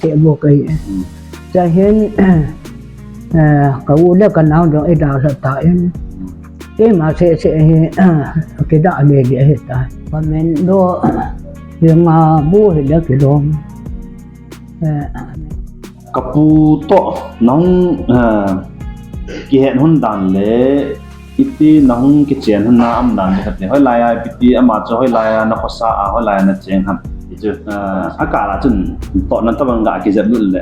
sẽ buộc cái cho hiện cái u là cái nào đó ấy đào là tại cái mà sẽ cái đạo này để hiện tại và mình đo hiện bố thì là cái đó kapu to nong ki hen hun dan le iti nong ki chen hun na am dan khat le hoi lai ai piti ama cho hoi lai na khosa a hoi lai na cheng ham ju akala chun to nan ta bang ga ki jab le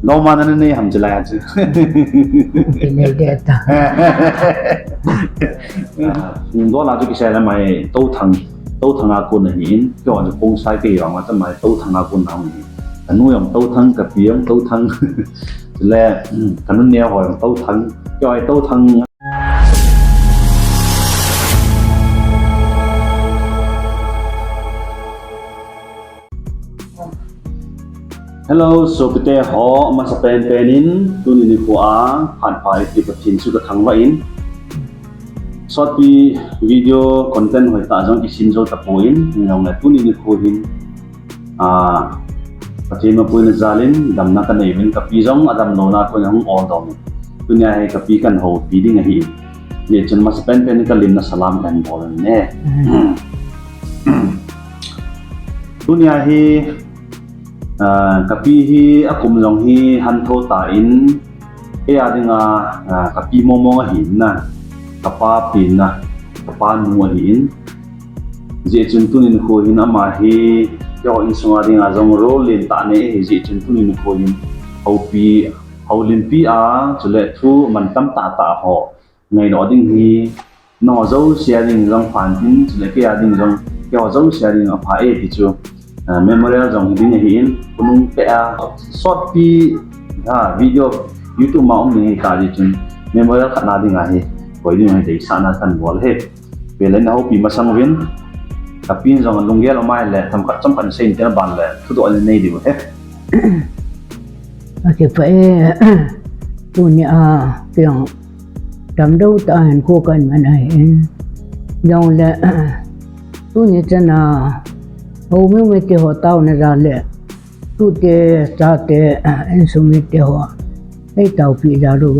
no ma na ne ham chala chu cái này để ta do la ju ki sai la mai to thang a kun hin cho ju pong sai ki wa ma ta mai to thang a kun ang nuôi ông tâu thân cặp gì ông tâu thân là thành nó neo hồi ông tâu thân cho ai tâu thân. Hello, so kita ho masa pen-penin tu ni kuah han pai di patin sudah thang wain. Short video content hoi ta jong isin jo tapoin ngong na tu ni kuhin Pati mapuin zalin dam na kan event kapi jong adam nona ko yang all dom dunia hai kapi kan ho pidi ngahi ni chen mas pen kalim na salam kan bol ne dunia hi kapi hi akum jong hi han tho ta in e adinga kapi momo hin na kapa pin na kapa nu hin je chen tunin ko hin ama hi cho in sunga ding azong role in ta ne he ji chen tu ni ko yin au lin pi a chule thu man tam ta ho ngai no ding hi no zo sharing jong fan tin chule ke a ding jong ke zo sharing a pha e ti chu memorial jong ding hi in kunung pe a short video YouTube ma ni ka ji chun memorial khana ding a hi koi ding hai dei sana kan bol he pe len au pi masang win kapin jong lunggel omai le tham khat cham kan sein ter ban le thu do nei di he cái phải tu ni tiếng đam đâu ta hành cô cần mà này dòng là tu ni chân hầu mấy mấy cái họ tao này ra lệ tu te sa te anh số mấy cái họ cái tàu phi ra rồi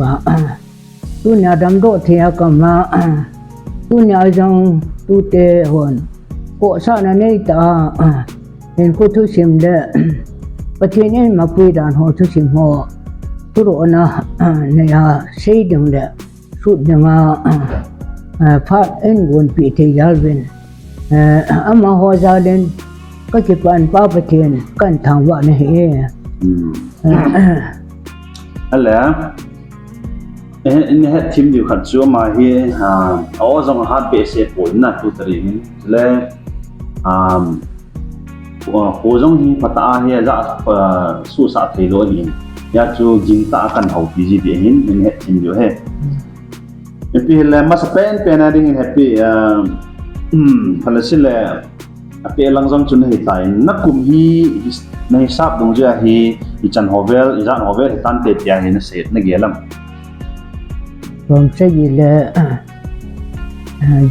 tu ni đam đâu thì cầm mà tu ni dòng tu te hồn cô sa này ta nên cô thu sim đấy Pati ni mapui dan ho tu sim ho turu na ne sei ding le su ding phat en gon pi te yalvin ama ho jalen ka ki pan pa patien kan thang wa ne he ala in he team yu khat chu ma hi aw jong hat be se point na tu tari ni le hồ giống hi pata hi za su sa thei lo ni ya chu jing ta kan hau pi ji de hin in he tin yo he epi le mas pen ading in happy phalasile ape lang jong chun he tai na kum hi na hisab dong ja hi chan hovel izan hovel tan te tia hin se na gelam from sai gì là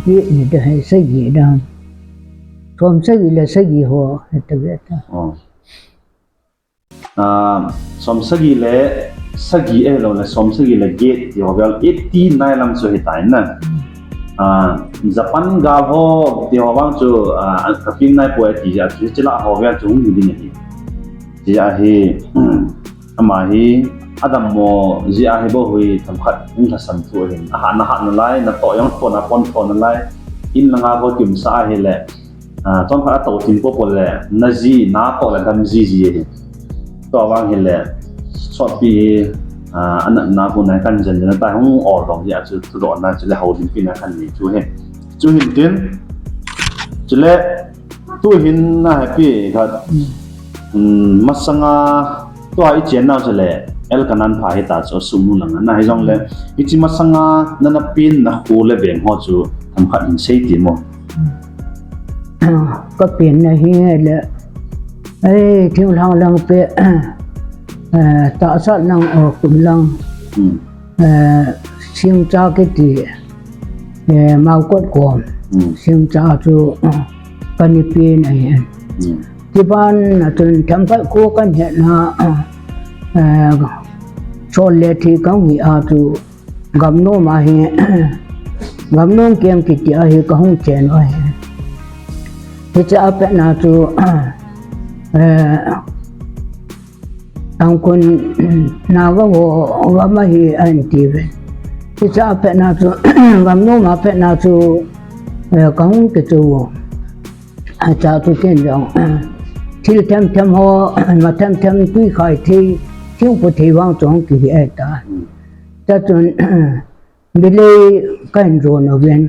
gì ni de sai gì đó from sai gì là sai gì ho ta biết som sagi le sagi e lo le som sagi le gate ti hovel 89 lam so hitain na Japan ga ho ti howang chu kaping nai po ti ja chi chila hovel chu ni ding hi ji a hi ama hi adam mo ji a hi bo hui tham khat ung tha sam thu hin ha na lai na to yong to na pon to na lai in langa ho kim sa hi le trong khá tổ tin po le na ji na to la dam ji hi to wang hi le so pi an na ko na kan jen na ta hong or dong ya chu tu do na chu le ho din pi na kan ni chu he chu hin tin chu le tu hin na happy kha masanga to ai chen na chu le el kanan pha hi ta chu sumu lang na hi jong le ichi masanga na na pin na hu le beng ho chu tham khat in sei ti mo có tiền này là ấy thiếu thằng lăng pe tạo sát lăng ở cùng lăng xiêm cha cái gì mau quất quần xiêm cha cho cái này ที่บ้านจนทำไปคู่กันเห็นชนเลที่เขาหิอาจูกำโนมาเห็นกำโนเกียงกิจอาเห็นก็ห้องเจนไว้ที่จะเป็นนาจูทางคนนาก็ว่าไม่เห็นอันที่เป็นที่จะเป็นนาจูกำโนมาเป็นนาจูก็ห้องกิจวัตรอาจารย์ทุกคนยังที่ทำหัวมาทำที่ใครที่ผู้ที่วางจงกี่เอตาแต่จนบิเลยกันโจนเวน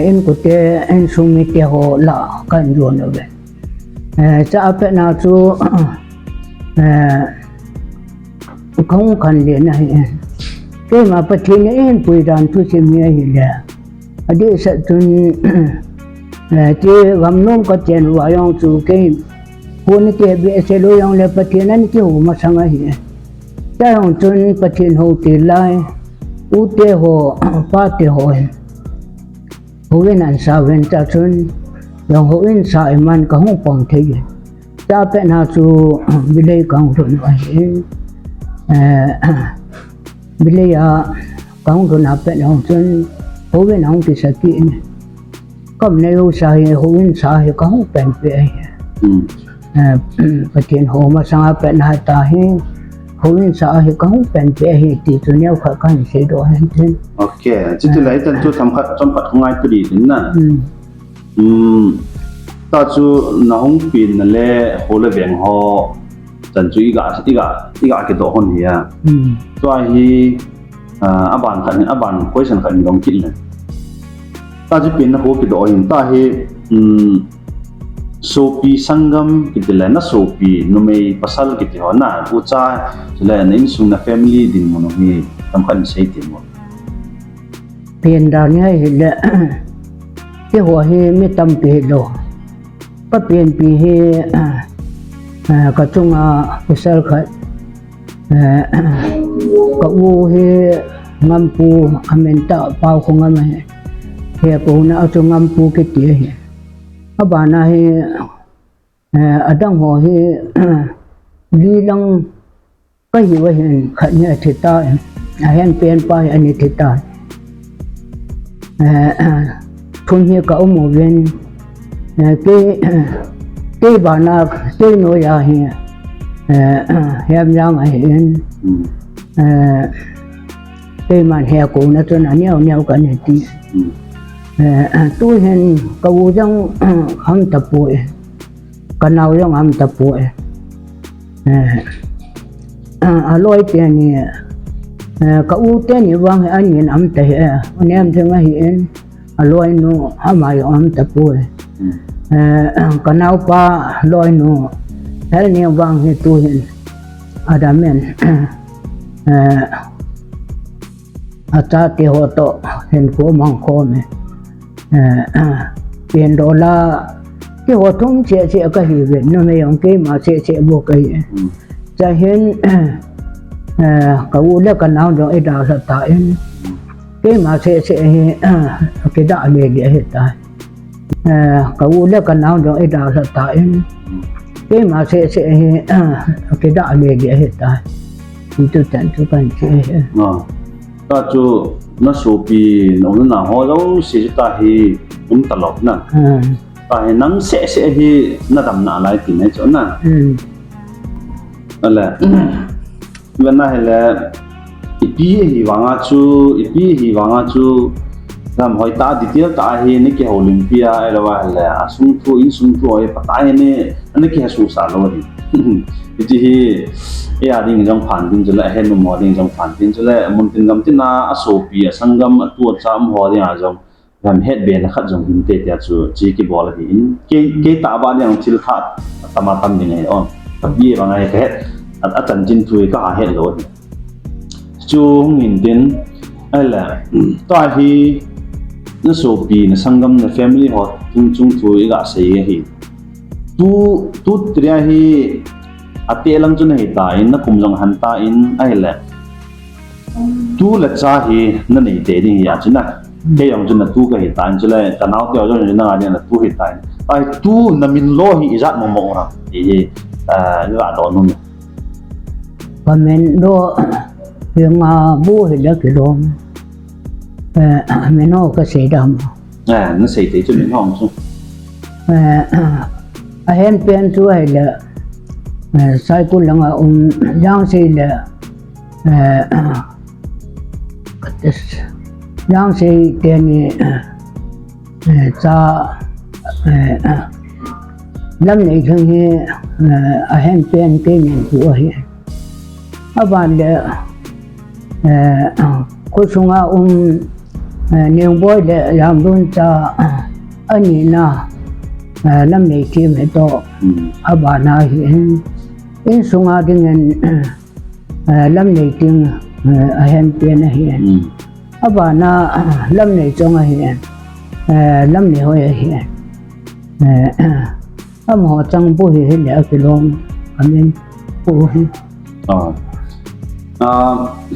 อินกุเตอินสุมิเตหัวละกันโจนเวนจะเป็นนาจูคงกันเลยนะที่มาปฏิเนอินปุยดันทุสิมีอะไรอดีตจนที่กำนุ่มก็เจนว่ายังจูเก่งคนที่เบียเซโลยังเล็บปฏินั้นที่หัวมาสังเกตแต่ยังจนปฏิหัวตีไล่อุเตหัวป้าเตหัวหัวนั้นสาวเวนจะจนยังหัวนั้นสาวมันก็ห้องปองเทียนจะเป็นหาจูบิเลยกังทุนไว้บิเลยกังทุนอาเป็นยังจนหัวนั้นที่สกินก็ในอุตสาหหัวสาหก็ห้องเป็นไปปฏิหัวมาสังเป็นหาตาหิหัวสาหก็ห้องเป็นไปที่ตัวนี้เขากันเสียดายจริงโอเคจิตใจแต่ตัวทำขัดจำขัดง่ายตัวดีนั่นน่ะตาจูน้องปีนนั่นแหละหัวเลยแบ่งหัวจันจูอีกกี่ตัวคนเหี้ยตัวที่อาบานขันอาบานคุยสันขันลองกินเลยตาจะเป็นหัวกี่ตัวเห็นตาที่โซปีสังกัมกี่ตัวเลยนะโซปีนุ่มภาษากี่ตัวน่ะอุจจาระเลยนั่นสุนัข family ดินมันมีทำกันใช้ดินมันเป็นดาวนี้เห็นเลยที่หัวเฮไม่ตั้มปีโลก็เปลี่ยนปีเฮก็จงภาษาขัดก็วูเฮงามปูอเมนตาเปล่าคงงามเฮปูน่ะเอาจงงามปูกี่ตัวเฮอาบานาเฮอดังหัวเฮลีลังก็อยู่ว่าเห็นขัดเนี่ยทิตาเห็นเปลี่ยนไปอันนี้ทิตาทุนเฮก็เอาหมู่เวนที่บ้านนักที่โนยาเฮียเฮียมยังไงเห็นที่มันเฮียกูนะจนอันนี้เอาเนี้ยกันเนี่ยที่ตู้เห็นกูยังทำตะปูกันเอายังทำตะปูอร่อยเตี้ยนี่กูเตี้ยนี่วางอันนี้ทำแต่อันนี้ทำถึงเห็นอร่อยนู้ทำไมทำตะปูกันเอาปลาลอยนูแค่นี้วางให้ตัวเห็นอาดามันอาจารย์ที่หัวโตเห็นหัวมังโคมเปลี่ยนดอลลาร์ที่หัวทุ่งเสียก็เห็นนั่นไม่ยอมเก็บมาเสียบวกเห็นจะเห็นกับวุ้นเล็กกันเอาดอกไอ้ดาวสตาร์เห็นเก็บมาเสียเห็นก็ได้เลี้ยเห็นตายกับวุ้นเล็กกันเอาดอกไอ้ดาวสตาร์เองที่มาเสียก็ได้เลี้ยเห็นตายที่ตัวแต่ตัวกันเสียก็จูน่าสูบีน้องน่าหัวเราเสียตาฮีตลกนะตาฮีนั่งเสียฮีน่าดำน่าอะไรกินให้จนนะอะไรวันนั้นแหละอีพีฮีวางจูทำหอยตาดิเดียวตาเห็นนี่แค่โอลิมปิอาอะไรวะแหละสุ่มทัวไอ้ปะตาเห็นนี่อันนี้แค่สู้สารเลยที่ไอ้อาดิ้งจังผ่านดิ้งจะเลยเห็นนุ่มดิ้งจังผ่านดิ้งจะเลยมันถึงกำที่น่าอโศกีสังกัมตัวจำหัวดิ้งอาจังทำเฮ็ดเบนขัดจังหินเตะจะจู่จีกีบอลเลยหินเกตาบ้านยังทิลทัดตามาทำยังไงอ๋อกับยี่บางไงเฮ็ดอาจารย์จินทุยก็หาเฮ็ดเลยจู่หินดิ้งไอ้แหละตัวที่นั่นโซบีนั่นสังกัมนั่น family ฮอจุงทุยก็เสียหิตูตรียหิอาเตลังจุนหิตาอินนั่นคุมจังหันตาอินไอ้แหละตูเล็กจ้าหินั่นนี่เตดิ้งยาจุนนะเกี่ยงจุนนั่นตูก็หิตาอินจุเลยกันเอาเกี่ยวจุนนั่นอะไรนั่นตูหิตาอิน ai tu na min lo hi izat mo mo ra e la do nun và mình đo hiện bố thì đã cái đó mình nó cái gì đâu nó sẽ thấy cho mình hong chứ hẹn bên chú hay là sai cô là ông giang sĩ là giang sĩ tiền cho lâm này thường thì hẹn bên cái nhận của hiện bạn là cô xuống ông nhiều bối để làm luôn cho anh ấy na lâm này kia mới to bạn này hiện in xuống dengan lâm này tiếng hẹn tiền hiện bạn na lâm này trong hiện lâm này hồi hiện họ chẳng bố hiện để cái lông mình bố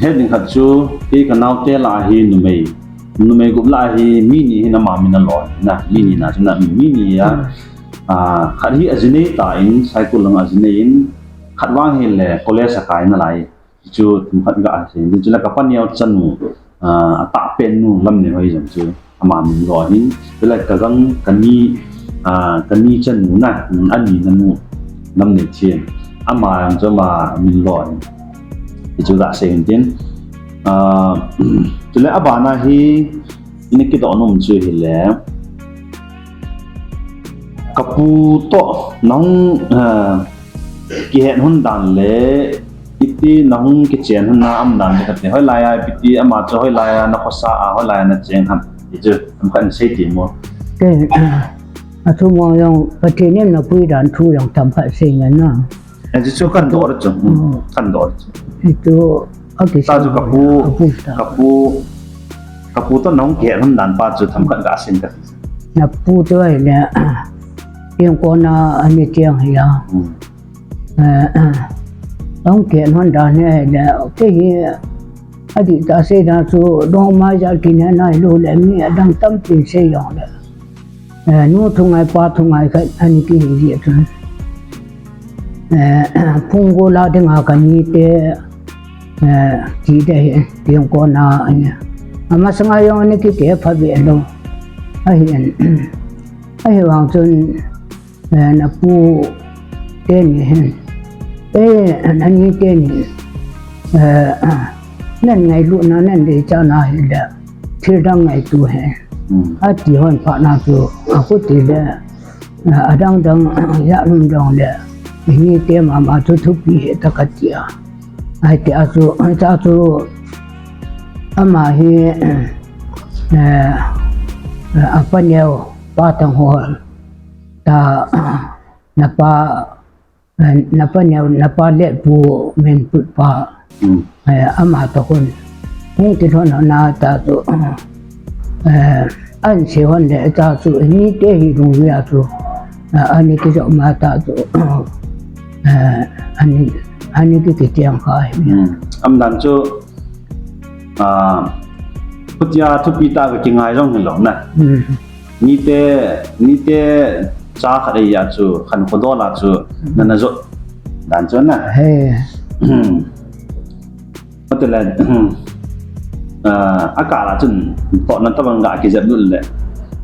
hết những hạt chú khi cái nào té lại hi nụ mày cũng lại hi mini hi nằm mình nó lòi nè mini nè chúng ta mini á khát hi azine ta in sai cô lang azine in khát vang hi le college sakai na lại chú khát gạ thì chú là các bạn nhau chân mu tạ pen nu lâm này hơi giống chú mà mình lòi hin với lại cái ni chân mu nè anh nhìn nó mu lâm này tiền mà cho mà mình lòi chú đã xem tiền chú lấy bạn này hi ini kita onum chú hi le kapu to nong ki hẹn hôn đàn lệ iti nong ki chen hôn na am đàn cái này hơi lai ai iti ama cho hơi lai nó có sa hơi lai nó chen ham thì chú em khăn xây tiền mua cái thu mua yung cái này nó quy đàn thu yung thầm phải sinh cái nó anh chú khăn đỏ đó chú khăn đỏ itu okay ta chú kapu to nong ki hẹn hôn đàn ba chú thầm khăn gạ xin cái na pu tôi là tiếng con anh ấy tiếng hay là ông kiện hoàn đàn này là cái gì anh đi ta xây ra số đó mà giờ kỳ này luôn là mình đang tâm tình xây dựng đấy nu thùng ai pa thùng ai cái anh cái gì vậy phun cô la tiếng cái gì thế chỉ để tiếng con anh mà sáng nay anh cái phải biết đâu ai hoàng xuân là pu tên này anh như tên nên ngày luôn nó nên để cho nó là khi đang ngày tu hè chỉ hơn phải làm tu có thể là đang dạ luôn đang là như thế mà tôi thúc bị tất cả chia ai thì asu ama hi apa nhiều ba tầng hồ ta napa nhiều napa lệ bu men put pa ama to kon mung ti thon na ta tu an se hon le ta tu ni te hi ru ya tu ani ki jo ma ta tu ani ki tiang khai âm đàn cho bút ya thu pita cái ngay trong hình lỏng nè ni te cha khát ấy ya chú khăn khô đô là chú nên là rốt đàn cho nè có thể là cả là chừng bọn nó tập bằng gạ cái giật luôn lệ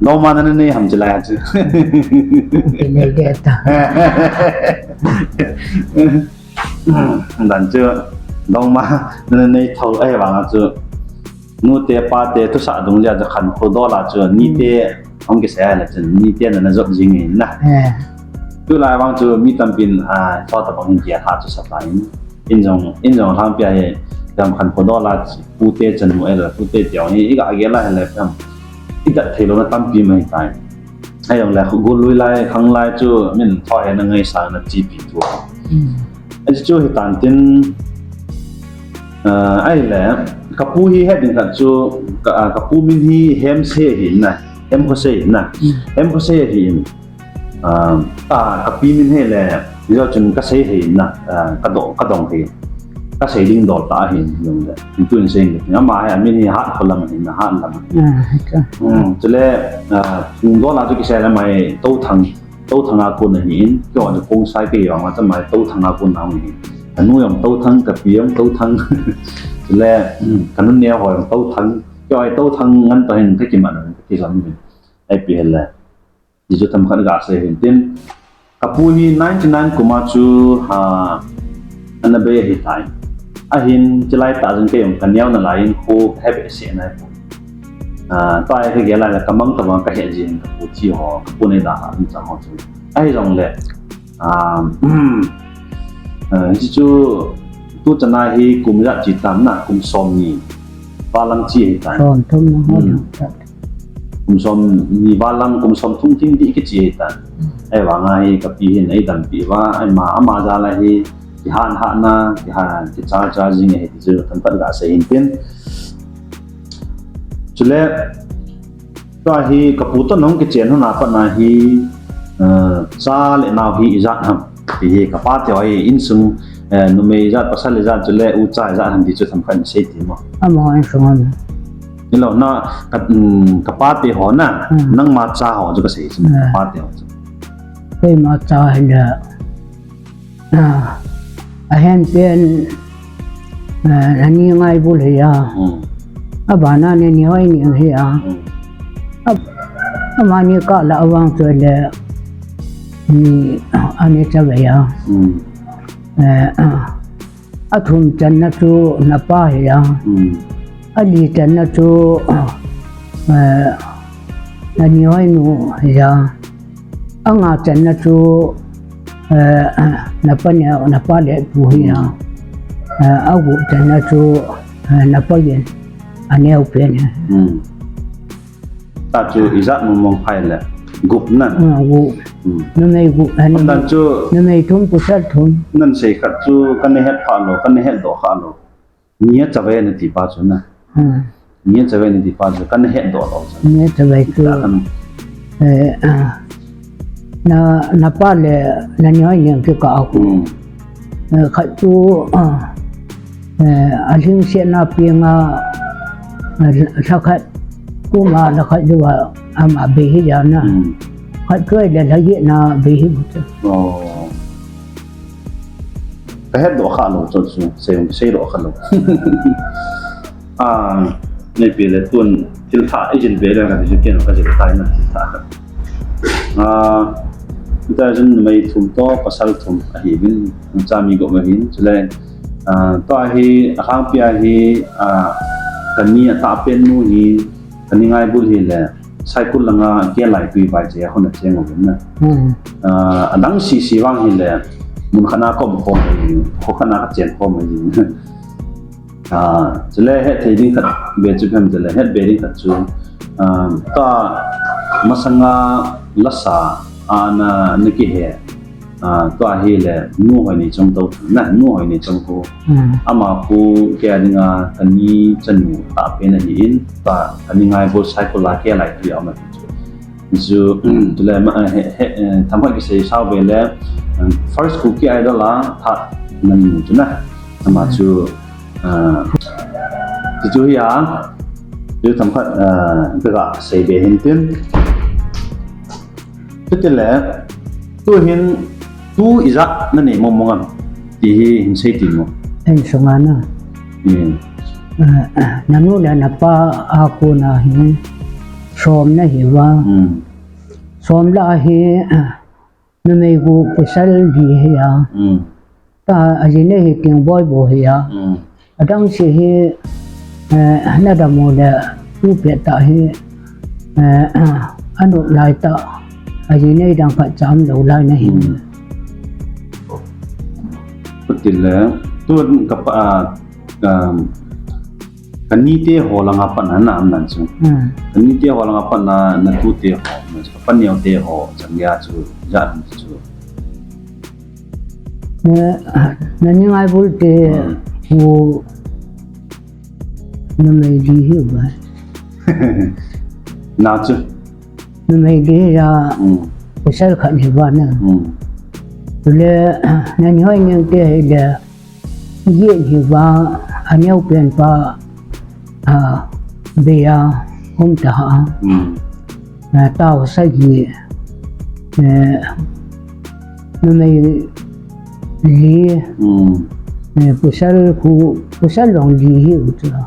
đâu mà nên này hầm chỉ lại chứ cái này đẹp ta đàn chưa đâu mà nên này thầu ấy vào là chưa nu te pa te tu sa dong lia za khan kho do la chu ni te ong ke sa la chen ni te na zot jing in na tu lai wang chu mi tam pin so ta bang dia ha chu sa tai in jong hang pia ye dam khan kho do la pu te chen mo la pu te tiao ni i ga ge la la pam i da thelo na tam pi mai tai ai dong la go lui lai khang lai chu min tho he na ngai sa na chi pi tu ai chu hi tan tin ai la kapu hi hết những cái chỗ kapu min hi hem se hin na hem có se hin na hem có se hin kapi min he le do chun ka se hin na ka dong hin ก็ใช้ดิ้งดอลตาเห็นยังเลยตัวนี้เองเนี่ยมาให้ไม่ได้หัดคนละมันนะหัดละมันจะเล่ทุ่งดอลลาร์ที่ใช้แล้วไม่โต้ทางอากุนเห็นก็จะคงใช้ไปอย่างว่าจะไม่โต้ทางอากุนเอาเห็นแต่นู้อย่างโต้ทางกับเพียงโต้ทางจะเล่กันนู้นเนี่ยหอยโต้ทางก็ไอ้โต้ทางงั้นตัวเห็นที่กี่มันที่สามนี่ไอ้เปลี่ยนเลยดิจิทัลมันก็ใช้เห็นเต็มกับผู้นี้99 กุมภาพันธ์อันนั้นเป็นเหตุการณ์ahin jelai ta jeng ke yong kanyau na lain ko heb se na po ta ai ke gela la kamang tamang ka he jin ka pu chi ho ka pu ne da ha ni chang ho chu ai rong le ji chu tu chana hi kum ya chi tam na kum som ni balang chi he ta som thum ho kum som ni balang kum som thum ting di ke chi he ta ai wa ngai ka pi hin ai dam pi wa ai ma ja la hi han na ki cha jing he ti chu tan pat ga se in pin chule ta hi kaputa nong ke chen na pa na hi cha le na hi izat ham ti hi ka pa te ai in sung no me izat pasal izat chule u cha izat ham ti chu tham khan se ti mo amo an sung an ni lo na ka pa te ho na nang ma cha ho chu ka se chi pa te ho pe ma cha la ahen pen ani ngai bul ya abana ne ni hoi ni ya amani ka la awang so le ni ane cha ba ya athum channa chu na pa ya ali channa chu ani hoi nu ya anga channa chu napa le puhia agu tana chu napa yen aneu pen ta chu izat mong phai le gup nan gu no nei gu an ta chu no nei thum pu sal thum nan se khat chu kan he pha lo kan he do kha lo nia chawe ne ti pa chu na nia chawe ne ti pa chu kan he do lo chu nia chawe chu na pa le na nyoi nyang ke ka aku khat chu aling se na pinga sakhat kuma la khat ju ama be hi ya na khat koi le la ye na be hi ka he do kha lo chu se do kha lo nei pe le tun til tha agent be le ka ji ken ka ji tai na tha kita jun mai thum to pasal thum hi bin chami go hin chule to hi akhang pia hi kani ta pen nu hi kani ngai bul hi le cycle langa ke lai pi bai je hona cheng go na adang si wang hi le mun khana ko ko ko khana ka chen ko mai chule he thei khat be chu pham chule he be ri khat chu ta masanga lasa ana niki he to hi le nu hoi ni chong to na nu hoi ni chong ko ama ku ke adinga kani chanu ta pe na hi in ta kani ngai bo cycle la ke lai ti ama chu le ma tham ha ki se sao be le first ku ki idol la tha nan chu na ama chu chu ya chu tham ha ga se be hin tin tu le tu hin tu iza na ne mongam ti hin sei ti mo en sungana nanu la na pa aku na hin som na hi wa som la hi na me gu pasal di ya ta ajine hi ting boy bo ya adang si hi na da mo la tu pe ta hi anu lai ta ajine dang kha cham lo lai na hin putil le tu ka pa kani te ho langa pa na nam nan chu kani te ho langa pa na tu te ho na pa niao te ho chang ya chu ja chu na ni ngai bul te wo na me di hi ba na chu na me di ya pasal kha ni ba na le na ni hoi nyang te le Ye hi va anyau pen pa bia ta ha tao sai gi no mai li pusal long li hi u cha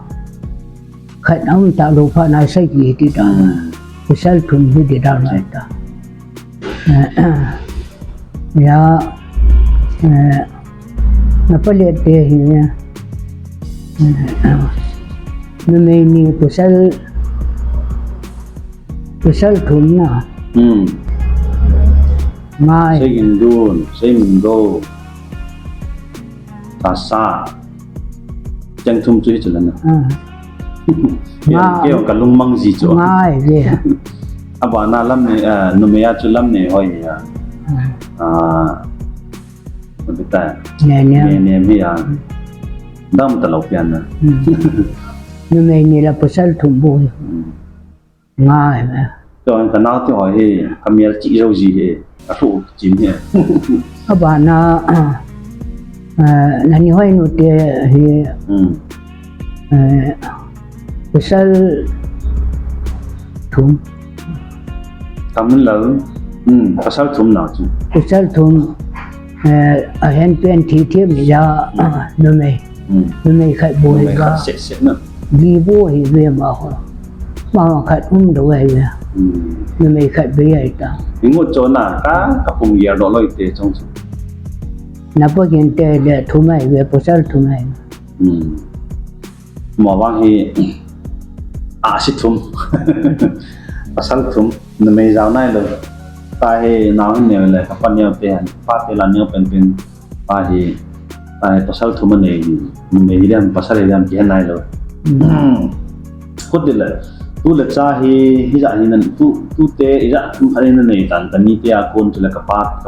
khat am ta lo pha na sai gi ti ta pusal thum hi de da na ta ya na palet te hi no mai ni pusal thum na mai Say Indun, say Mingo, Tasa, Chang Tum Chui Chulan. Kêu cả lung măng gì chỗ. Mai về. Abana lam ne, Numea Chulam ne hoi ya. Bita. Ne mi ya. Dam ta lau pian na. Numea ni la pasal thumbu. Mai mà. Cho anh ta nào thì hỏi he, camera chỉ đâu gì he. Aku chính he. Abana nani hoi no te he. Pasal thum. Kamu lalu, pasal thum nào chứ? Pasal thum hen pen thi thiếp ra numei khai bồi ra. Sét nữa. Đi bố thì về mà khai đâu về về. Numei khai về ai ta. Những ngôi chỗ nào cá cùng giờ đó lôi tệ trong số. Nãy bữa hiện tại để thu mai về pasal thu mai. Mà vang hi asit thum. Pasal thum numei giao này rồi. Ta hi nào nhiều là các bạn nhiều tiền, phát tiền là nhiều pen. Ta hi pasal thum này numei hilang pasal hilang kian này rồi. Kut đi là tu là cha hi dạ hi nan tu te dạ tu khai nan này tan ni te akon tu là các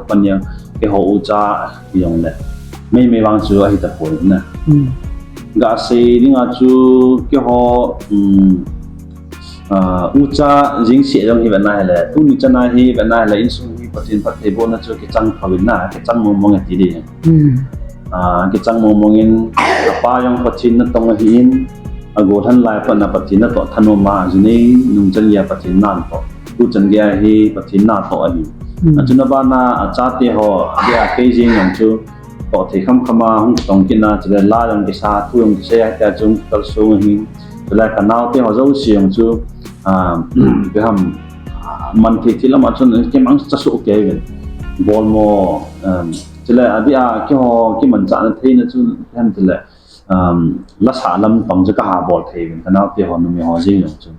bạn nhiều cái hậu cha yung là mấy vang chú hi tập hội na. Gã sĩ đi ngã chú cái họ ucha dính xịt trong hi bên này là tu ni chân này hi bên này là in sung hi phát triển phát tế bốn là chú cái trăng phơi na cái trăng mong cái gì đi cái trăng mong in apa yang phát triển nó tông hi in ago than lai phát na phát triển nó to thano ma jini nung chân ya phát triển nan to tu chân ya hi phát triển na to hi cho nên ba na cha te ho dia cái gì yang chú to thì khăm hong tong kin na chỉ là la yang cái sa tu yang cái xe ta chung tal su hi là cái nào thì họ dấu xiềng chú cái hầm mình thì là mà chọn cái mảng chất số cái vậy bol mo chỉ là đi cái họ cái mình chọn thấy nó chú em thì là lá xả lâm bằng cho cả hà bol thì cái nào thì họ nuôi họ gì rồi chú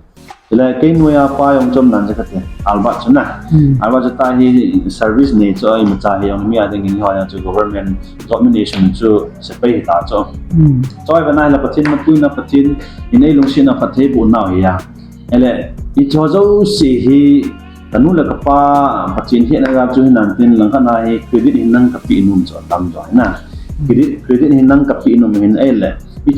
chỉ là cái nuôi apa yang chôm nan cho cái albat chú na albat cho ta hi service này cho em cha hi yang mi ada cái họ yang chú government domination chú sẽ phải ta cho bên này là phát triển nó phát triển in đây luôn xin là phát triển bốn nào vậy à ele ít cho dấu sĩ hi tanu là các phát triển hiện nay chú hình tin là cái này credit hình năng cấp bị nung cho tăng rồi na credit hình năng cấp bị nung hình ele ít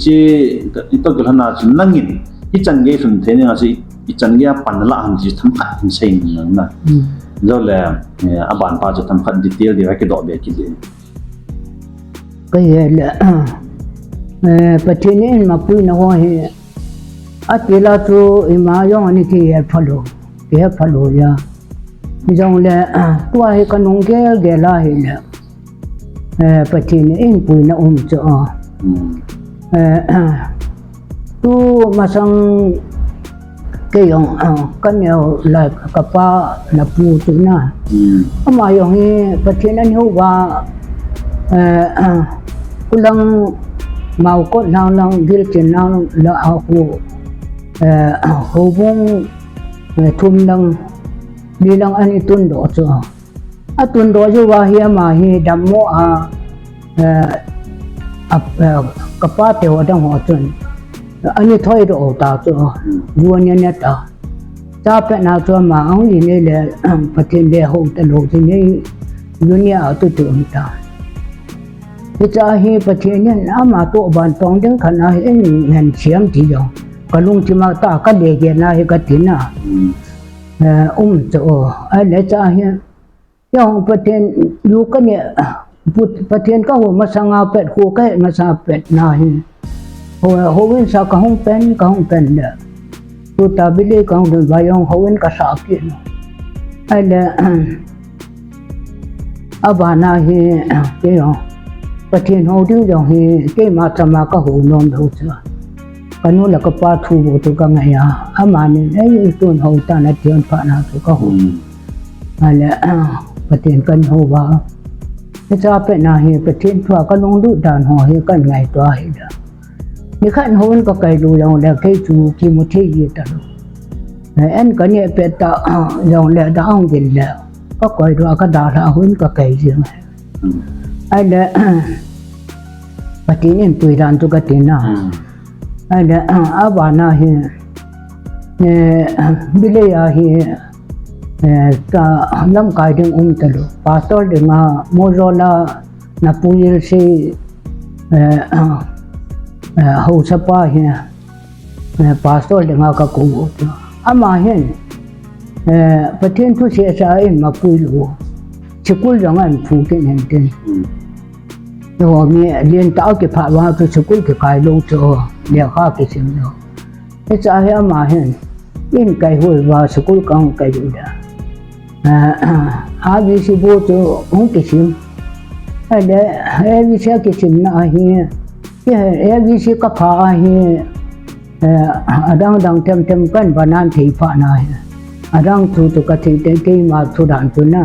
tôi cái nào chú năng in ít chân ghế phần thế này là gì ít chân ghế pan là hàng gì thấm khát hình sen na rồi là bạn pa cho thấm khát detail thì cái độ bé cái gì cái là phát triển mà pui nó hoa Atila tu ima yung ani ki follow ya jong le tua hi kanung ge la hi le patin in pui na cho tu masang ke yung kan yo la kapa na pu tu na ama yung hi patin an hu ba kulang mau ko lang gil chen lang la hu hồ bông thum lang đi lang anh tuần đó cho tuần đó cho vào here mà hi đam mô capa te ho đang ho chun anh thôi đó ta cho vua nhân ta cha pe na cho mà ông đi này là phát triển để hậu ta lộ thì này dunia ở tu tưởng ta thì cha hi phát triển nhân mà tu ban tong đến khả năng anh ngàn chiếm thì rồi cái lung chỉ mà ta cái đề cái này cái tin à cho ai lấy cha hi yang phát triển lu cái này put patien ka ho masanga pet ho ka masa pet na hi ho win sa ka hong pen da tu ta bili ka hong bayong ho win ka sa ki no ai le abana hi ke yo patien ho ding jong hi ke ma chama ka ho nom ho cha kanu la ka pa thu bo tu ka nga ya amani ai tu ho ta na tion pa na tu ka ho ai le patien kan ho ba cha pe na hi patien thua ka long lu dan ho hi kan ngai to hi da ni khan ho ka kai lu long le kai chu ki mu thi yi ta lo en ka ne pe ta long le da ong din le ka koi ro ka da la hun ka kai ji ai le patien en pui dan tu ka tin na ai le abana hi bile ya hi ta lam kai ding ta lo pastor de ma mozola na puil se ho sapa hi pastor de ma ka ku ama hen patien tu se sa in ma puil chikul jang an phu ke nen ten yo mi lien ta ke pha wa tu chikul ke kai lo cho le kha ke sim lo e cha he ama hen in kai hoi wa chikul kang kai ju da abi si bo to hong ke sim ale abi se ke sim na hi ye abi si ka pha hi adang tem kan banan thei pha na hi adang tu ka thei te ke ma thu dan tu na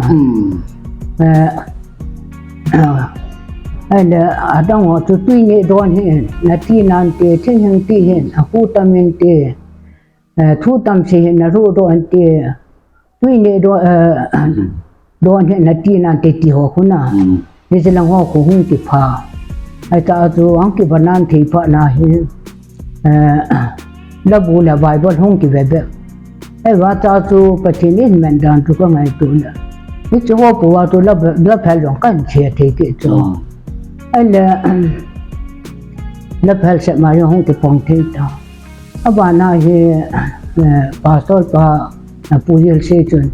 ale adang wa tu tui ne don hi na ti nan te chen hang ti hen aku tamen te thu tam se na ro do an te tui ne do don he na ti nan te ti ho khuna ni se lang ho ko hung ti pha ai ta tu ang ki banan thei pha na hi la bu la bible hung ki ve be ai wa ta tu patini men dan tu ka ngai tu la ni chu ho ko wa tu la phal jong kan che te ke cho ai la phal se ma yo hung ti pong te ta abana hi pastor pa na pujil se chun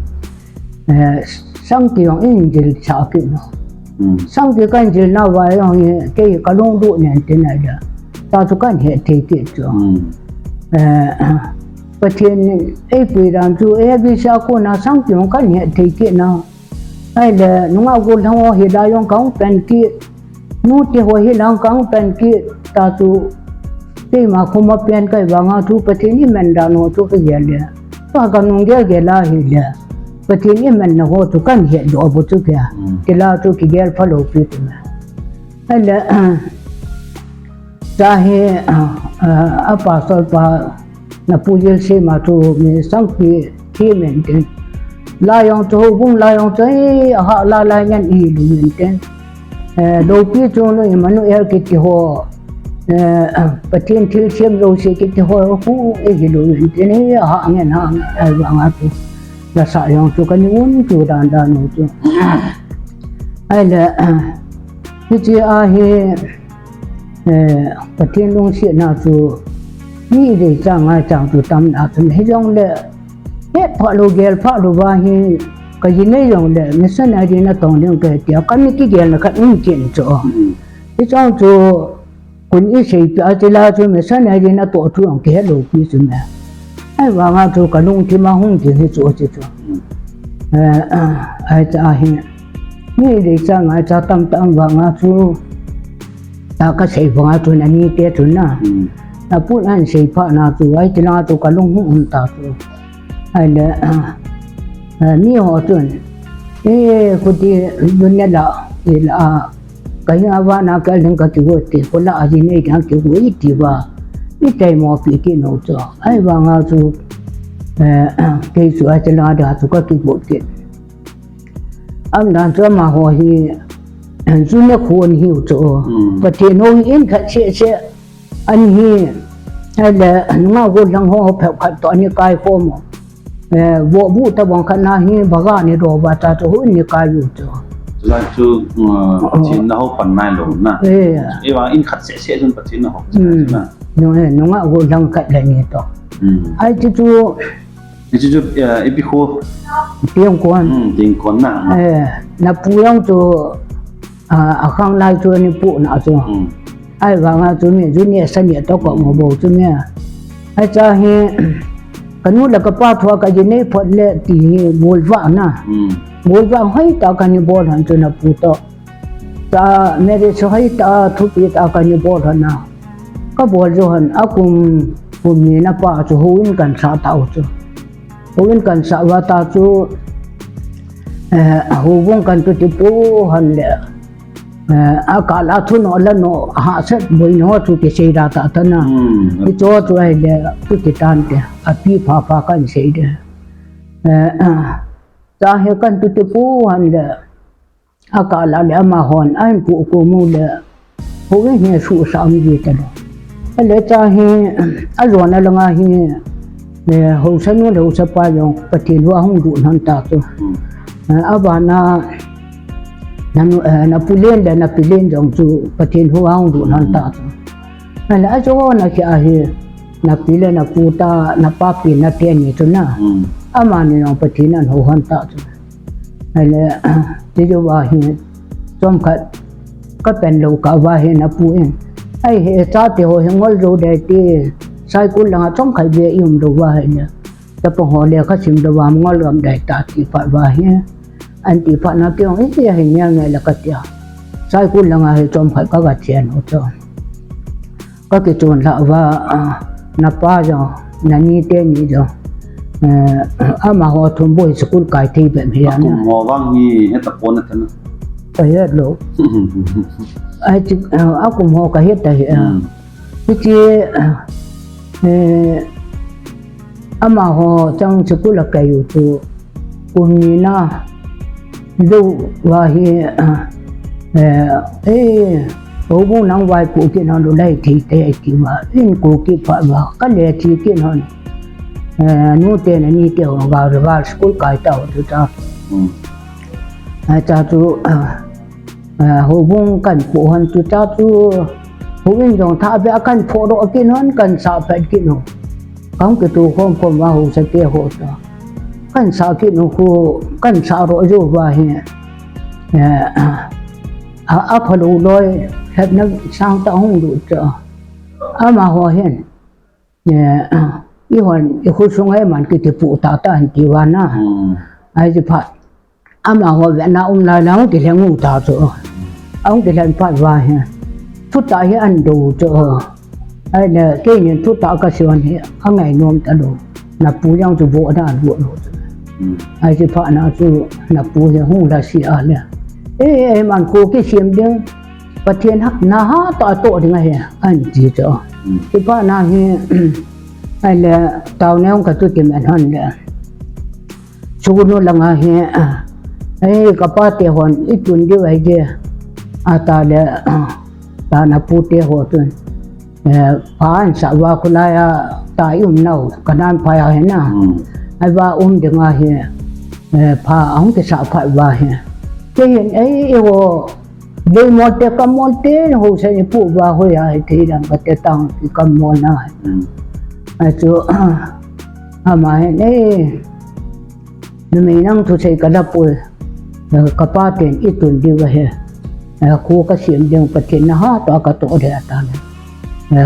sang ki yong in jil cha ki no sang ki kan jil na wa yong ke ka long du nen tin na da ta tu kan he te ke cho patien ai pi ran tu ai bi sa ko na sang ki yong kan he te ke na ai le nu nga go long he da yong kang pen ki nu ti ho he lang kang pen ki ta tu te ma ko ma pen kai wa nga tu patien ni men da no tu ke ye le pa ka nung ge la hi le patien ni men na ho tu kan he do bu tu kya ke la tu ki gel phalo pi tu na ai le ta he apa sol pa na pujil se ma tu me sang ki men ten la yong tu bum la yong tai ha la ngan i lu men ten do pi tu no manu er ki ti ho patien thil sem lo se ki ti ho hu e gi lu men ten ha ngan ai wa nga tu la sa yong tu kan un tu dan no tu ai le ji a he patien long se na tu ni de chang a chang tu tam na tu hijong le he pha lo gel pha lo ba hi ka yin ne yong le me san a di na tong le ke tia kan ni ki gel na ka in kin cho ti chang tu kun i sei pi a ti la tu me san a di na to tu ang ke lo pi su na ai wa nga tu ka lung ti ma hung ti hi cho chi cho ai ta hi ni de chang a cha tam wa nga tu ta ka sei wa nga tu na ni te tu na na pu an sei pha na tu ai ti la tu ka lung hung ta tu ai le ni ho tun ku ti dunya la ila kaya wa na ka leng ka ti wo ti ko la a ji nei ka ki wo i ti wa i tai mo pi ki no cho ai wa nga tu ke su a ti la da tu ka ki wo ti am dan cho ma ho hi su ne khon hi cho pa ti no in kha che anh hi hay là nga go lang ho phe khat to ni kai ko mo wo bu ta bang khana hi baga ni ro ba ta to ni kai yu cho la chu chin na ho pan nai lo na e wa in khat se jun pathin na ho na no no nga go lang khat la ni to ai chu e bi kho tiếng con na na pu yang to Akan lai chu ni pu na chu ai wa nga chu mi chu ni sa ni to ko mo bo chu mi ai cha hi kanu la ka pa thwa ka ji nei phot le ti bol wa na bol wa hai ta ka ni bol han chu na pu to ta mere chu hai ta thu pi ta ka ni bol han na ka bol jo han akum pu mi na pa chu huin kan sa ta chu huin kan sa wa ta chu hu bong kan tu ti pu han le akala thu no la no ha set boi no tu ke sei ra ta na ti cho chu ai le tu ti tan te a pi pha pha kan sei de ta he kan tu ti pu han le akala le ma hon an pu ko mu le ho ge ne su sa mi ji ta le cha he a ro na la nga hi le ho sa no le ho sa pa yong pa ti lu hong du nan ta tu a ba na pulen le na pilen jong chu pathin hu hang du nan ta na la jo na kya hi na pile na puta na pa pi na te ni chu na ama ni no pathin an ho han ta chu le te jo wa hi som khat ka pen lo ka wa hi na pu en ai he cha te ho ngol ro de te sai ku la chom khai be yum do wa hi ne ta po ho le kha sim do wa ngol ram dai ta ti pa wa hi anti pa na kyong hi ya hi nya ngai la ka tia sai ku la nga hi chom khai ka ga chen o cho ka ke chon la wa na pa jo na ni te ni jo ama ho thum boy school kai thi be mi ya na mo wang hi he ta pon na thana ai lo ai chi akum ho ka he ta hi chi ama ho chang school la kai tu kum ni na do wa hi ho bu nang wai ku ki na lo dai thi te ki ma in ku ki pa wa ka le thi ki na nu te na ni te ho ga school kai ta tu ta cha tu ho bu kan pu han tu cha tu ho in jong tha be kan pho do ki non kan sa pe ki no kang ke tu khom khom wa ho sa te ho ta kan sa ki no ko kan sa ro jo wa hi a phalo loi heb na sang ta hong du cha ama ho hen i hon i khu sung ai man ki ti pu ta ta han ti wa na ai ji pha ama ho ve na la la ti le ngu ta cho ông ti len pha wa he tu ta hi an do cho ai le ke ni tu ta ka si wan hi a ngai nom ta do na pu yang chu bo da bo lo ai ji pha na chu na pu he hong la si a le man ko ki sim ding pathian hak na ha ta to ding he an ji cho ji pha na he ai le tao ne ông ka tu ki men han le chu no la nga he ka pa te hon I tun di wai je ata le ta na pu te ho tun pa an sa wa khula ya ta nau kanan pa ya he na ai wa de nga he pa ong ke sa pha wa he ke yin ho de mo te kam mo te ho se ni pu wa ho ya thi dang ka te tang ki kam mo na ai chu ama he ne me nang thu se ka la pu ka pa ten I tun di wa he khu ka sim ding pathin na ha to ka to de ta ne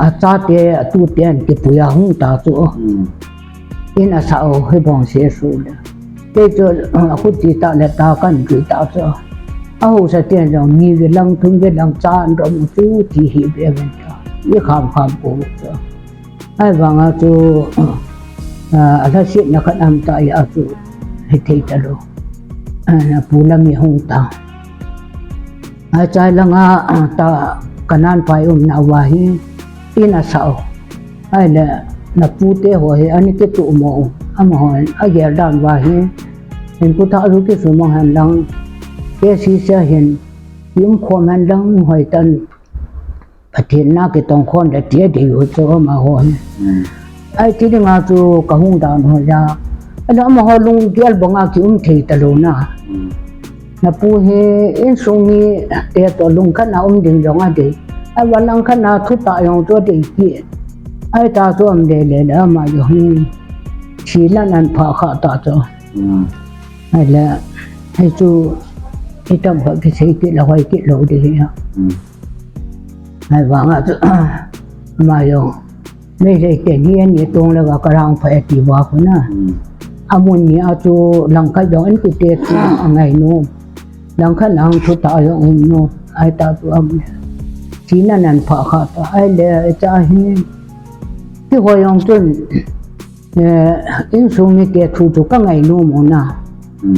a cha te tu ten ki pu ya hung ta chu in a sa o he bong se su le te cho khu ti ta le ta kan ki ta cho a ho sa ten jong mi ge lang thung ge lang cha an ro mu chu ti hi be ben ta ye kham ko cho ai wang a chu a la sit na kan am ta ya chu he thei ta lo na pu la mi hung ta ai chai la nga ta kanan pai na wa hi in a sa ai le na pu te ho he ani ke tu mo am ho a ge dan wa hi en pu ta ru ke su mo han lang ke si sa hin yum khom han lang hoi tan pathin na ke tong khon de tie de ho cho ma ho ai ti de nga chu ka hung dan ho ya ana ma ho lung gel bonga ki thei ta lo na na pu he in sung ni te to lung khan na ding jong a de ai wa lang khan na thu ta yong cho de ki ai ta so am de le la ma yo ni chi la nan pha kha ta cho ai la ai chu itam ka kisi ki lawai ki lo di ya ai wang a ma yo me le ke ni an ni tong la ka karang fa ti wa ko na amun ni a chu lang ka jong an ku te ngai no lang ka lang thu ta yo no ai ta tu am chỉ là nền phở khát ai để cho hi cái hội ông tuần in xuống như kia thu các ngày nô mồ na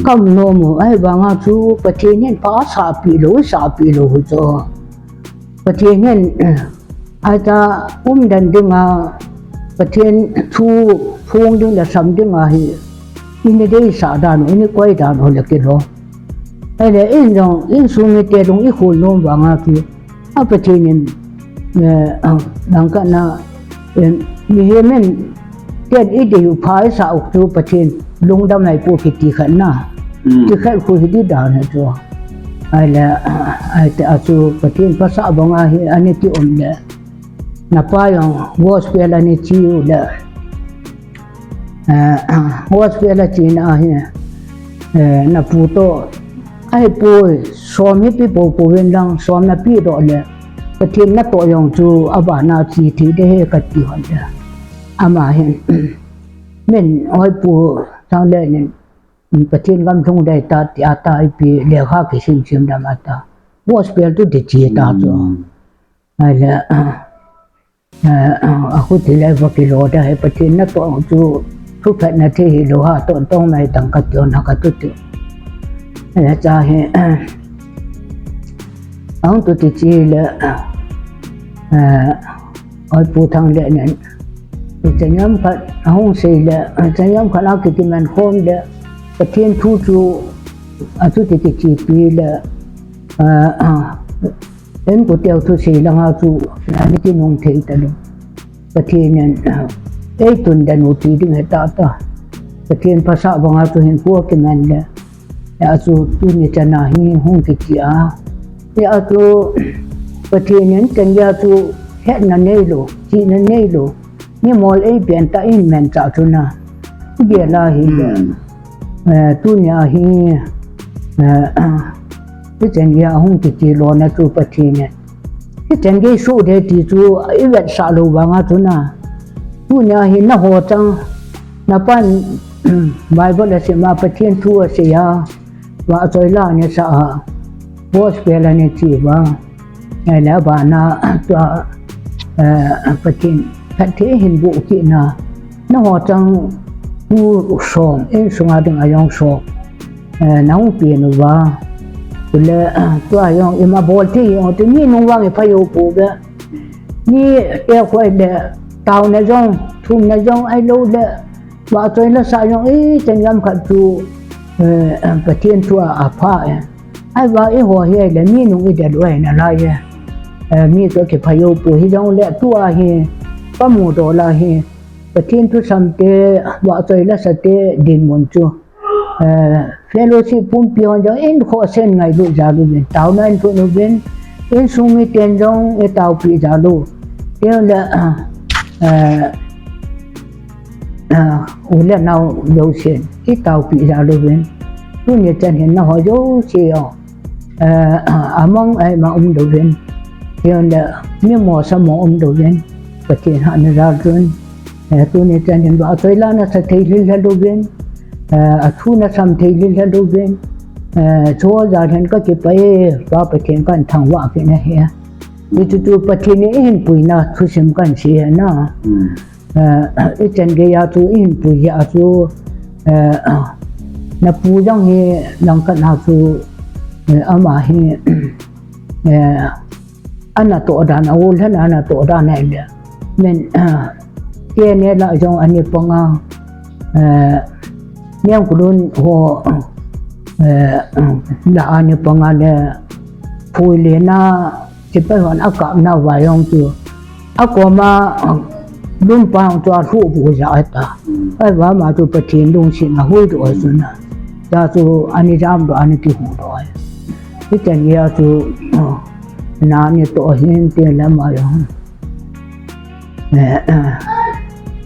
cầm nô mồ ai bằng à chú bát thiên nhân phá sa pi lô cho bát thiên nhân ai ta đàn đừng à bát thiên thu phong đừng là sắm đừng à hi in đây sa đàn in quay đàn hồi là cái đó ai để in xuống như kia đồng ít khổ nô bằng à chú apa cinin langkah na mihemen tiad ide yu phai sa uktu pachin lungdam nai pu kiti khanna ti khai khu hidi da na jo ai te achu pachin pasa banga hi ani ti omle na pa yong gospel ani chi u le gospel chi na hi na pu to ai pui som hi pi po wen lang som na pi do le pathin na to yong chu abana chi thi de he ka ti hon da ama hen men oi pu sang le ni pathin gam thung dai ta ti ata ai pi le kha ki sim da ma ta gospel tu de chi ta cho ai le a khu ti le va ki lo da he pathin na to chu thu phat na thi hi lo ha ton tong mai tang ka tyo na ka tu ti là cha he ông tụi chị chỉ là ở phụ thằng lệ này tụi chị nhóm phải không xì là chị nhóm phải làm cái gì mình không được cái thiên thu chu tụi chị chỉ vì là đến của tiêu thu xì là ngao chu là cái nung thei ta luôn cái thiên này cái tuần đàn nụ chỉ đừng hết ta cái thiên phát sao bằng ngao chu hiện của cái mình là azu tu ni chana hi hung ki chia ya tu pathian kan ya tu he na nei lo chi na nei lo ni mol ei pian ta in men cha tu na ge la hi tu nya hi cái chân ya hung ki chi lo na tu pathian cái chân ge su de ti tu i vet sa lo ba nga tu na tu nya hi na ho chang na pan Bible là sẽ mà pathian thu sẽ ya và rồi là như sao gospel là như chỉ và ngày lẽ bà na cho pathian phát thế hình vụ chị na nó họ trong u sòng in song ở đằng ayong sòng nấu tiền và rồi cho ayong em mà bol thì ông tự nhiên nung vang phải yêu phụ đó ni theo quay để tàu này giống thùng này giống ai lâu để và tôi nó sao giống ấy chân gam khát chú pathian thua apa ai vào ấy hồ hè là mi nung ít đuổi là lại mi tôi cái phải yêu phụ hijong lệ tua hè có một đồ là hè pathian thu sam te và tôi là sao te din mon chu fellowship pun pion giống in khó sen ngày lúc giờ luôn tàu này tôi nó bên in sung mi tiền giống cái tàu bị giờ luôn thế là ulah nào dấu sen ít tàu bị ra luôn bên tôi nhớ chân hiện nó dấu xìo among ai mà đầu bên thế là nếu mà sao mà đầu bên và chuyện hạn ra luôn tôi nhớ chân hiện bảo tôi là nó sẽ thấy lên đầu bên thu nó xăm thấy lên đầu bên số giờ hiện có cái phải và phải chuyện cần thằng vợ cái này hết như tôi phải chuyện này hiện bùi na thu xem cần gì na cái chân cái áo chú in bùi áo chú na bùi trong hi lòng cận áo chú ama hi anh là tổ đàn áo lên anh là tổ đàn này nè mình cái này là trong anh ấy phong niang kulun ho la anh ấy phong là phui lên na chỉ phải hỏi Akum na vài ông chú Akum mà luôn bao cho phụ phụ giải ta ai vào mà tôi bắt tiền đông xin là hối rồi rồi nè cha tôi anh ấy làm rồi anh ấy kêu rồi cái chuyện gì tôi na như tôi hiện tiền làm mà rồi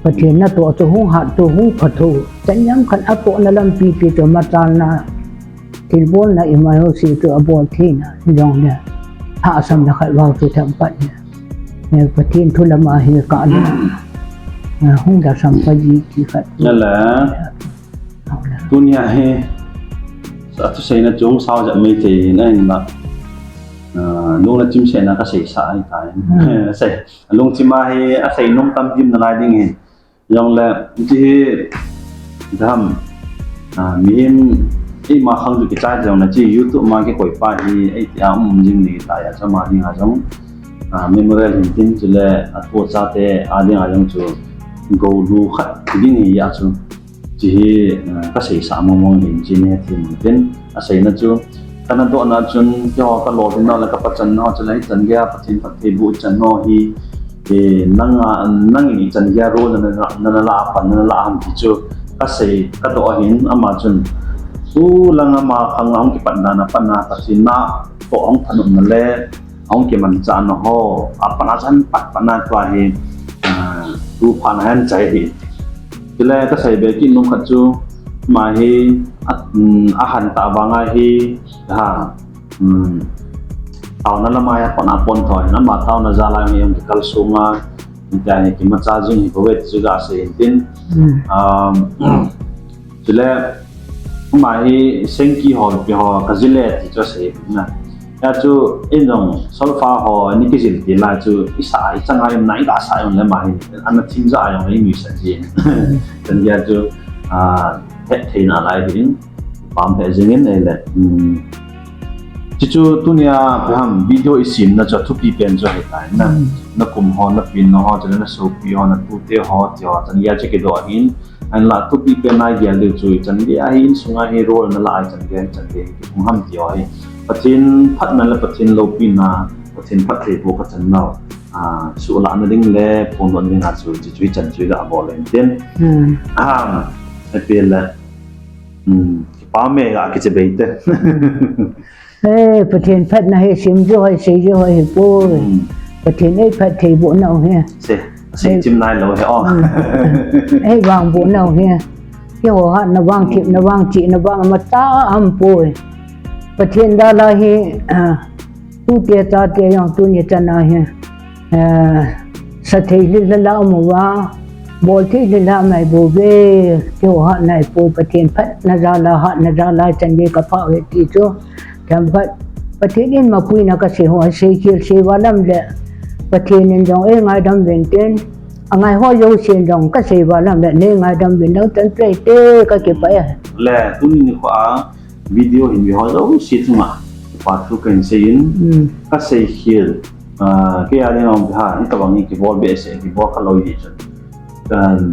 bắt tiền na tôi hung hạt tôi hung phật thủ chẳng nhắm khăn áp bộ na làm pi pi cho mà cha na til bol na imayo si tu abol thina jong ne ha sam na khat wau tu tham pat ne patin thu lama hi ka na hung da sam pa ji ki khatนั่นแหละตุนยาเฮสัตว์เสนาจงสาวจะไม่เทนั่นละลุงละจิมเสนาก็เสียสายตายเสลุงจิมาเฮอาศัยนุ่มตำจิมนั่นอะไรดิ่งเฮยังละที่ทำมีไอ้มาขังดูกิจใจจังนะที่ยูทูบมาเกี่ยวกับป้าที่ไอ้ที่จิมนี่ตายจะมาดิ่งอาจงเมมโมเรียลหินทิ้งจุดเลยตัวชาติอาดิ่งอาจงจูกูดูขัดดิ่งเฮียจูที่ก็เสียสามมองเห็นจีเนี่ยที่มันเป็นอาศัยนั่นจูขณะตัวนั้นจนย่อก็หลอดนั่นแล้วก็ปัจจันนอจะเลยจันแก่ปัจจินปัจจิบุจันนอฮีนั่งนี่จันแก่รู้นั่นละปันนั่นละอันที่จูก็เสียก็ตัวเห็นอามาจนสู้ลังอามาขังองค์กิปันนาปันนาปัจจินนาตัวองค์ถนนนั่นแหละองค์กิมันจานนออาปนาจันปัดปนาตัวเห็นดูผ่านหันใจเห็นทีแรกก็ใส่เบกินนุ่งขัดจูมาเฮอาหารตาบางไงเฮเต่านั่นละมาปนาปนถอยนั่นมาเต่านั่นจะอะไรมีอย่างที่กัลซูงาแต่เนี่ยกินมาจ้าจึงหิบเวทจุดอาศัยตินทีแรกมาเฮเซงกี้หอไปหอกระจิเลที่จะเสียนะยาจูเอ็นจงโซลฟาหอนี่กิจิลติลาจูอิสายจังไงมันไหนด่าสายมันเลยมาเฮอันนั้นทิ้งจะอะไรไม่มีสัญญาณสัญญาจูเทนอะไรดิ้งปั๊มเพจเงินเลยแหละที่จูตัวเนี้ยเพื่อนวิดีโออีสินน่าจะทุกปีเป็นจะเห็นได้นะนักกุมหอนักบินหอจะนักสูบปีหอนักพูดเตะหอเจ้าจันยาจะเกิดอะไรหินอันละทุกปีเป็นนายเดียร์เดือดจุยจันยาหินสุงาฮีโร่นั่นละไอจันเดียคงห้ามเดียวให้ปัจจินพัดนั่นละปัจจินโลปีนาปัจจินพัดเทปก็จันเนาสุรานั่นดิ้งเล่ปนวันเวลาจุยจุยจันจุยละบอลเลยเด่นไอเป็นละป้าเมย์ก็จะไปเต้ประเทศพัฒนาให้ชิมจ่อยสีจ่อยปูประเทศนี้พัฒนาบุญเอาเฮียเสียจิมนายเราให้อ้อให้วางบุญเอาเฮียที่หัวหันนวางทิพนวางจีนวางมาตาอัมปูประเทศดาราเฮียตู้เตียตาเตียอย่างตู้เนี่ยจะน่าเฮียสถิตลิลละอมว่าบอลที่ลิลาไม่บูเบที่หัวหันในปูประเทศพัฒนาดาราหันนาดาราจันเยกับพระเวทีจูทำพัดประเทศนี้มาคุยนักเสียหัวเสียเกี่ยวเสียวันนั้นแหละประเทศนี้จงไงดำเป็นเต้นไงหัวโยเสียจงก็เสียวันนั้นแหละเนี่ยไงดำเป็นแล้วตั้งใจเต้ก็เก็บไปแหละตุ้นนี่ขวาวิดีโอเห็นวิดีโอเราเสียจังมาปัดทุกคนเสียนก็เสียเขียนแค่อะไรน้องพี่ฮะนี่ตะวันนี้กีบอลเบสกีบอลก็ลอยจน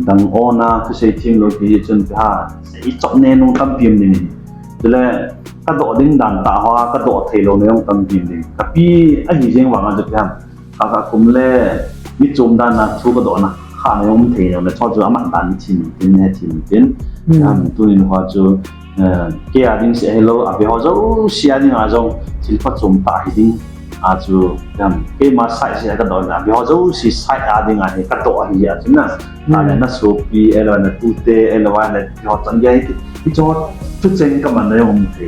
ดังโอนาก็เสียทีมลอยจนพี่ฮะเสียจบแน่นอนตั้งเพียงนี่จะเลยกระโดดดิ้งดันตาหัวกระโดดเทลงในองค์ตั้งยิมเลยกับพี่ไอ้หิ้งหวังอาจจะเพียงกากคุมเล่มิจมด้านนั้นชูกระโดดนะข้าในองค์เทลงในชอบจะอามันดันทีมเป็นแน่ทีมเป็นตัวนี้หัวจะเกี่ยดิ้งเสียให้เราอาไปหัวจะเสียดิ้งอาจจะศิลปะจมตาดิ้งอาจจะเกี่ยมาใส่เสียกระโดดอาไปหัวจะสิใส่อาดิ้งอาเนี่ยกระโดดเหี้ยใช่ไหมอะไรนั่นสูบปีอะไรนั่นตูเตอะไรวะนั่นหัวจันยัยที่จอดทุกเจนก็มันในองค์เท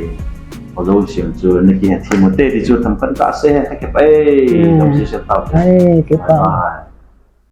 พอเราเชื่อจูนี่กี่ทีมเตะที่จูทำกันก็เสียให้เก็บไปทำเสียเท่าไหร่เก็บไป